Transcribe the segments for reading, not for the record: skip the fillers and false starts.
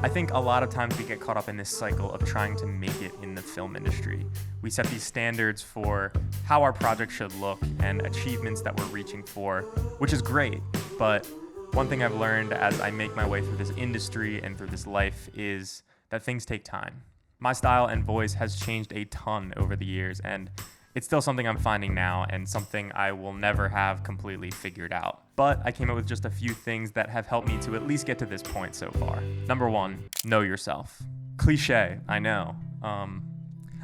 I think a lot of times we get caught up in this cycle of trying to make it in the film industry. We set these standards for how our project should look and achievements that we're reaching for, which is great. But one thing I've learned as I make my way through this industry and through this life is that things take time. My style and voice has changed a ton over the years, and it's still something I'm finding now and something I will never have completely figured out. But I came up with just a few things that have helped me to at least get to this point so far. Number one, know yourself. Cliche, I know.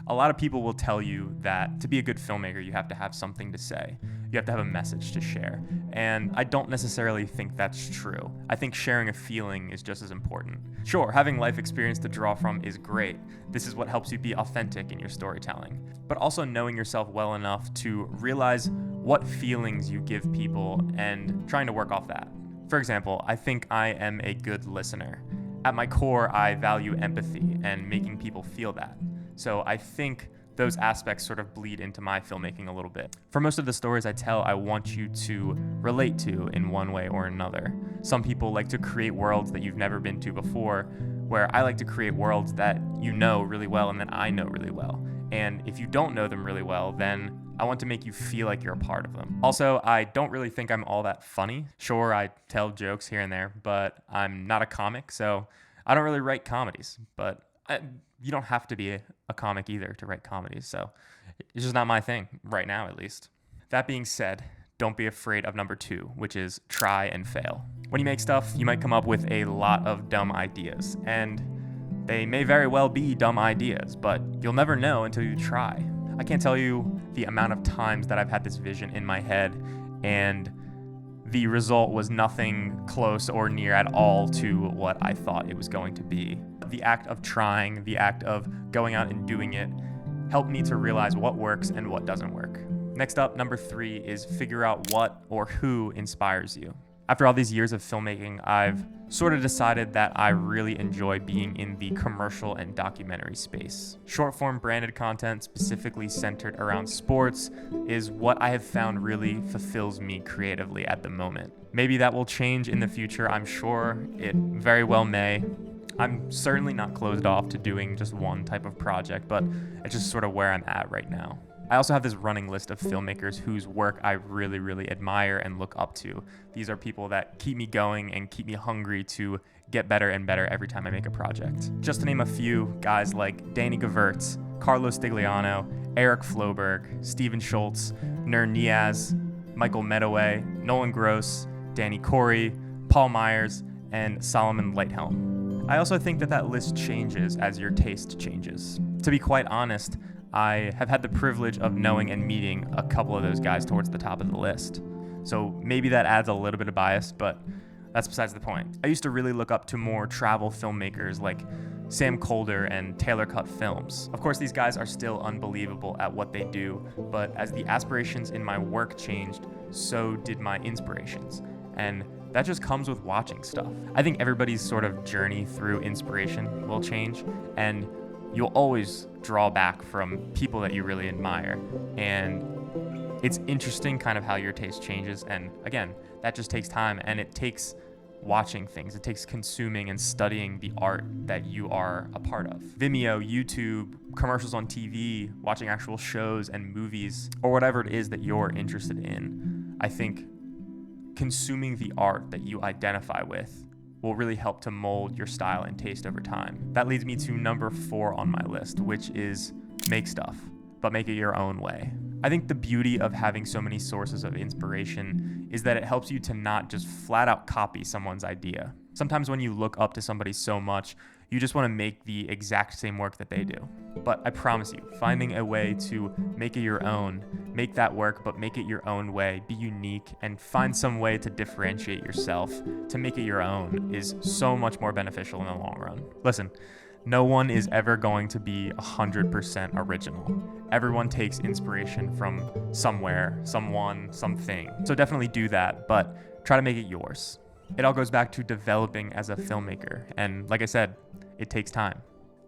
A lot of people will tell you that to be a good filmmaker, you have to have something to say. You have to have a message to share. And I don't necessarily think that's true. I think sharing a feeling is just as important. Sure, having life experience to draw from is great. This is what helps you be authentic in your storytelling. But also knowing yourself well enough to realize what feelings you give people and trying to work off that. For example, I think I am a good listener. At my core, I value empathy and making people feel that. So I think those aspects sort of bleed into my filmmaking a little bit. For most of the stories I tell, I want you to relate to in one way or another. Some people like to create worlds that you've never been to before, where I like to create worlds that you know really well and that I know really well. And if you don't know them really well, then I want to make you feel like you're a part of them. Also, I don't really think I'm all that funny. Sure, I tell jokes here and there, but I'm not a comic, so I don't really write comedies. But you don't have to be a comic either to write comedies, so it's just not my thing, right now at least. That being said, don't be afraid of number two, which is try and fail. When you make stuff, you might come up with a lot of dumb ideas, and they may very well be dumb ideas, but you'll never know until you try. I can't tell you the amount of times that I've had this vision in my head, and the result was nothing close or near at all to what I thought it was going to be. The act of trying, the act of going out and doing it, helped me to realize what works and what doesn't work. Next up, number three is figure out what or who inspires you. After all these years of filmmaking, I've sort of decided that I really enjoy being in the commercial and documentary space. Short-form branded content specifically centered around sports is what I have found really fulfills me creatively at the moment. Maybe that will change in the future. I'm sure it very well may. I'm certainly not closed off to doing just one type of project, but it's just sort of where I'm at right now. I also have this running list of filmmakers whose work I really, really admire and look up to. These are people that keep me going and keep me hungry to get better and better every time I make a project. Just to name a few, guys like Danny Gewirtz, Carlos Stigliano, Eric Floberg, Steven Schultz, Nur Niaz, Michael Medaway, Nolan Gross, Danny Corey, Paul Myers, and Solomon Lighthelm. I also think that list changes as your taste changes. To be quite honest, I have had the privilege of knowing and meeting a couple of those guys towards the top of the list. So maybe that adds a little bit of bias, but that's besides the point. I used to really look up to more travel filmmakers like Sam Kolder and Taylor Cut Films. Of course, these guys are still unbelievable at what they do, but as the aspirations in my work changed, so did my inspirations. And that just comes with watching stuff. I think everybody's sort of journey through inspiration will change, and you'll always draw back from people that you really admire. And it's interesting kind of how your taste changes. And again, that just takes time, and it takes watching things. It takes consuming and studying the art that you are a part of. Vimeo, YouTube, commercials on TV, watching actual shows and movies, or whatever it is that you're interested in. I think consuming the art that you identify with will really help to mold your style and taste over time. That leads me to number 4 on my list, which is make stuff, but make it your own way. I think the beauty of having so many sources of inspiration is that it helps you to not just flat out copy someone's idea. Sometimes when you look up to somebody so much, you just want to make the exact same work that they do. But I promise you, finding a way to make it your own, make that work, but make it your own way, be unique, and find some way to differentiate yourself, to make it your own, is so much more beneficial in the long run. Listen, no one is ever going to be 100% original. Everyone takes inspiration from somewhere, someone, something. So definitely do that, but try to make it yours. It all goes back to developing as a filmmaker, and like I said, it takes time.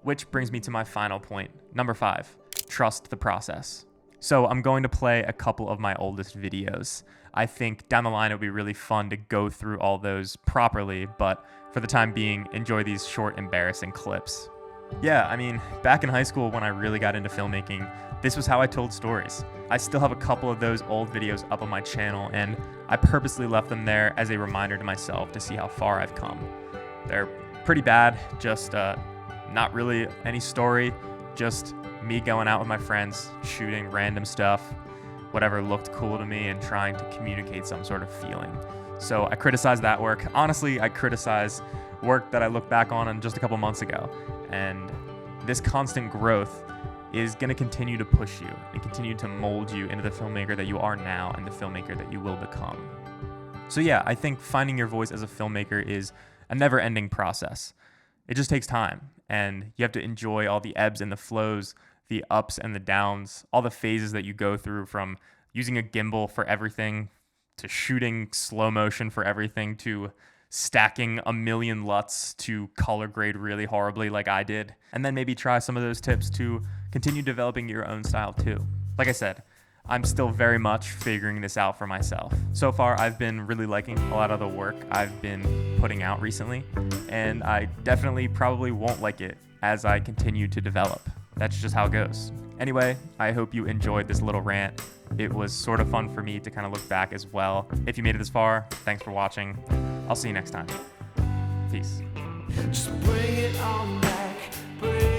Which brings me to my final point, number 5, trust the process. So I'm going to play a couple of my oldest videos. I think down the line it would be really fun to go through all those properly, but for the time being, enjoy these short, embarrassing clips. Yeah, I mean, back in high school when I really got into filmmaking, this was how I told stories. I still have a couple of those old videos up on my channel, and I purposely left them there as a reminder to myself to see how far I've come. They're pretty bad, just not really any story, just me going out with my friends, shooting random stuff, whatever looked cool to me, and trying to communicate some sort of feeling. So I criticize that work. Honestly, I criticize work that I look back on just a couple months ago. And this constant growth is going to continue to push you and continue to mold you into the filmmaker that you are now and the filmmaker that you will become. So yeah, I think finding your voice as a filmmaker is a never-ending process. It just takes time, and you have to enjoy all the ebbs and the flows, the ups and the downs, all the phases that you go through, from using a gimbal for everything to shooting slow motion for everything to stacking a million LUTs to color grade really horribly like I did. And then maybe try some of those tips to continue developing your own style too. Like I said, I'm still very much figuring this out for myself. So far, I've been really liking a lot of the work I've been putting out recently, and I definitely probably won't like it as I continue to develop. That's just how it goes. Anyway, I hope you enjoyed this little rant. It was sort of fun for me to kind of look back as well. If you made it this far, thanks for watching. I'll see you next time. Peace. Just bring it on back, bring